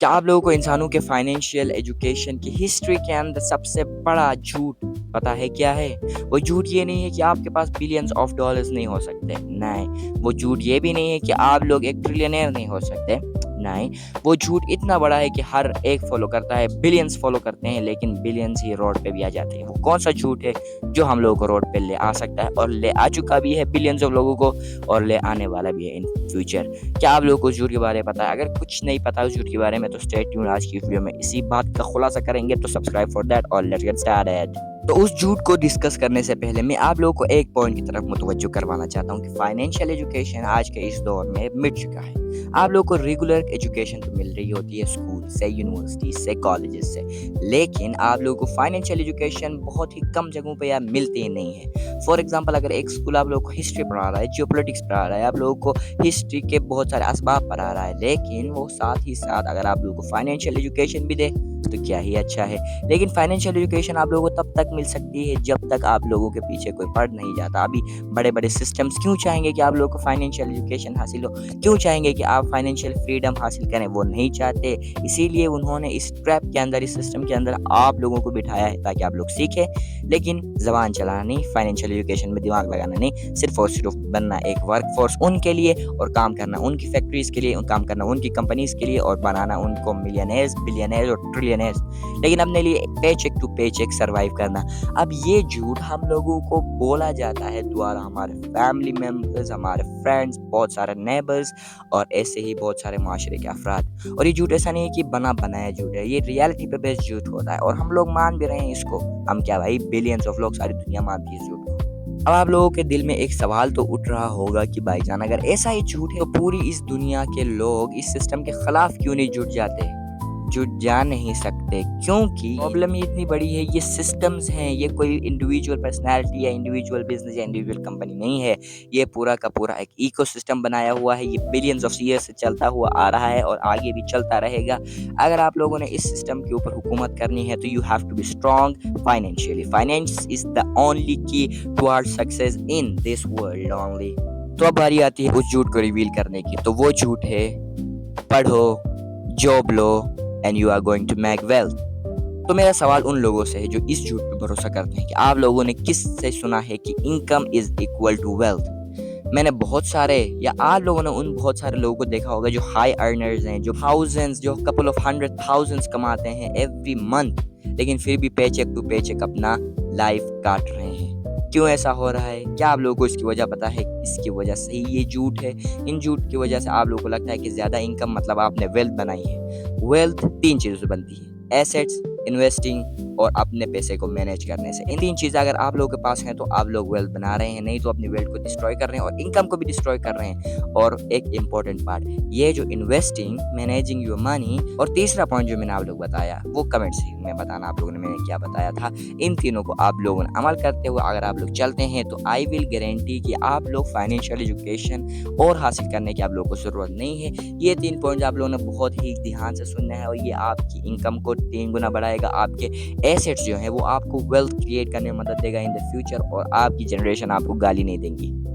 क्या आप लोगों को इंसानों के फाइनेंशियल एजुकेशन की हिस्ट्री के अंदर सबसे बड़ा झूठ पता है क्या है? वो झूठ ये नहीं है कि आपके पास बिलियंस ऑफ डॉलर्स नहीं हो सकते, नहीं। वो झूठ ये भी नहीं है कि आप लोग एक ट्रिलियनर नहीं हो सकते, नहीं। वो झूठ इतना बड़ा है कि हर एक फॉलो करता है, बिलियंस फॉलो करते हैं, लेकिन बिलियंस ही रोड पे भी आ जाते हैं। वो कौन सा झूठ है जो हम लोगों को रोड पे ले आ सकता है और ले आ चुका भी है बिलियंस ऑफ लोगों को, और ले आने वाला भी है इन फ्यूचर? क्या आप लोगों को झूठ के बारे में पता है? अगर कुछ नहीं पता उस झूठ के बारे में तो स्टे ट्यून, आज की वीडियो में इसी बात का खुलासा करेंगे, तो सब्सक्राइब फॉर दैट और लेट्स गेट स्टार्टेड। तो उस झूठ को डिस्कस करने से पहले मैं आप लोगों को एक पॉइंट की तरफ मुतवज्जो करवाना चाहता हूँ कि फाइनेंशियल एजुकेशन आज के इस दौर में मिट चुका है। आप लोगों को रेगुलर एजुकेशन तो मिल रही होती है स्कूल से, यूनिवर्सिटी से, कॉलेजेस से, लेकिन आप लोगों को फाइनेंशियल एजुकेशन बहुत ही कम जगहों पे या मिलती ही नहीं है। फॉर एग्जांपल, अगर एक स्कूल आप लोगों को हिस्ट्री पढ़ा रहा है, जियोपॉलिटिक्स पढ़ा रहा है, आप लोगों को हिस्ट्री के बहुत सारे असबाब पढ़ा रहा है, लेकिन वो साथ ही साथ अगर आप लोगों को फाइनेंशियल एजुकेशन भी दे तो क्या ही अच्छा है। लेकिन फाइनेंशियल एजुकेशन आप लोगों को तब तक मिल सकती है जब तक आप लोगों के पीछे कोई पढ़ नहीं जाता। अभी बड़े बड़े सिस्टम्स क्यों चाहेंगे कि आप लोगों को फाइनेंशियल एजुकेशन हासिल हो, क्यों चाहेंगे कि आप फाइनेंशियल फ्रीडम हासिल करें? वो नहीं चाहते, इसीलिए उन्होंने इस ट्रैप के अंदर, इस सिस्टम के अंदर आप लोगों को बिठाया है ताकि आप लोग सीखें, लेकिन जबान चलाना नहीं, फाइनेंशियल एजुकेशन में दिमाग लगाना नहीं, सिर्फ और सिर्फ बनना एक वर्क फोर्स उनके लिए और काम करना उनकी फैक्ट्रीज के लिए, काम करना उनकी कंपनीज के लिए और बनाना उनको मिलियनेयर्स, बिलियनेयर्स और ट्रिलियनेयर्स, लेकिन अपने लिए पे चेक टू पे चेक सर्वाइव करना। अब ये झूठ हम लोगों को बोला जाता है द्वारा हमारे फैमिली मेम्बर्स, हमारे फ्रेंड्स, बहुत सारे नेबर्स और ऐसे ही बहुत सारे माशरे के अफराद। और ये झूठ ऐसा नहीं है कि बना बनाया झूठ है, ये रियलिटी पे बेस्ड झूठ होता है और हम लोग मान भी रहे हैं इसको। हम क्या भाई, बिलियंस ऑफ लोग, सारी दुनिया मानती है इस झूठ को। अब आप लोगों के दिल में एक सवाल तो उठ रहा होगा कि भाईजान, अगर ऐसा ही झूठ है तो पूरी इस दुनिया के लोग इस सिस्टम के खिलाफ क्यों नहीं जुट जाते? जुट जा नहीं सकते क्योंकि प्रॉब्लम ही इतनी बड़ी है। ये सिस्टम्स हैं, ये कोई इंडिविजुअल पर्सनालिटी या इंडिविजुअल बिजनेस या इंडिविजुअल कंपनी नहीं है। ये पूरा का पूरा एक इकोसिस्टम बनाया हुआ है। ये बिलियंस ऑफ ईयर्स से चलता हुआ आ रहा है और आगे भी चलता रहेगा। अगर आप लोगों ने इस सिस्टम के ऊपर हुकूमत करनी है तो you have to be strong financially. Finance is the only key towards success in this world only. तो अब बारी आती है उस झूठ को रिवील करने की। तो वो झूठ है, पढ़ो, job low and you are going to make wealth। तो मेरा सवाल उन लोगों से है जो इस झूठ पे भरोसा करते हैं कि आप लोगों ने किस से सुना है कि income is equal to wealth? मैंने बहुत सारे, या आप लोगों ने उन बहुत सारे लोगों को देखा होगा जो हाई अर्नर्स हैं, जो थाउजेंड्स, जो कपल ऑफ 100,000 कमाते हैं एवरी मंथ, लेकिन फिर भी पे चेक टू पे चेक अपना लाइफ काट रहे हैं। क्यों ऐसा हो रहा है? क्या आप लोगों को इसकी वजह पता है? इसकी वजह से ही ये झूठ है। इन झूठ की वजह से आप लोगों को लगता है कि ज़्यादा इनकम मतलब आपने वेल्थ बनाई है। वेल्थ 3 चीज़ों से बनती है, एसेट्स, इन्वेस्टिंग और अपने पैसे को मैनेज करने से। इन 3 चीज़ें अगर आप लोगों के पास हैं तो आप लोग वेल्थ बना रहे हैं, नहीं तो अपनी वेल्थ को डिस्ट्रॉय कर रहे हैं और इनकम को भी डिस्ट्रॉय कर रहे हैं। और एक इम्पॉर्टेंट पार्ट, ये जो इन्वेस्टिंग, मैनेजिंग योर मनी, और तीसरा पॉइंट जो मैंने आप लोग बताया वो कमेंट सेक्शन में बताना आप लोगों ने मैंने क्या बताया था। इन तीनों को आप लोगों ने अमल करते हुए अगर आप लोग चलते हैं तो आई विल गारंटी कि आप लोग फाइनेंशियल एजुकेशन और हासिल करने की आप लोगों को ज़रूरत नहीं है। ये 3 पॉइंट आप लोगों ने बहुत ही ध्यान से सुनना है और ये आपकी इनकम को 3 गुना बढ़ाएगा। आपके एसेट्स जो है वो आपको वेल्थ क्रिएट करने में मदद देगा इन द फ्यूचर, और आपकी जनरेशन आपको गाली नहीं देंगी।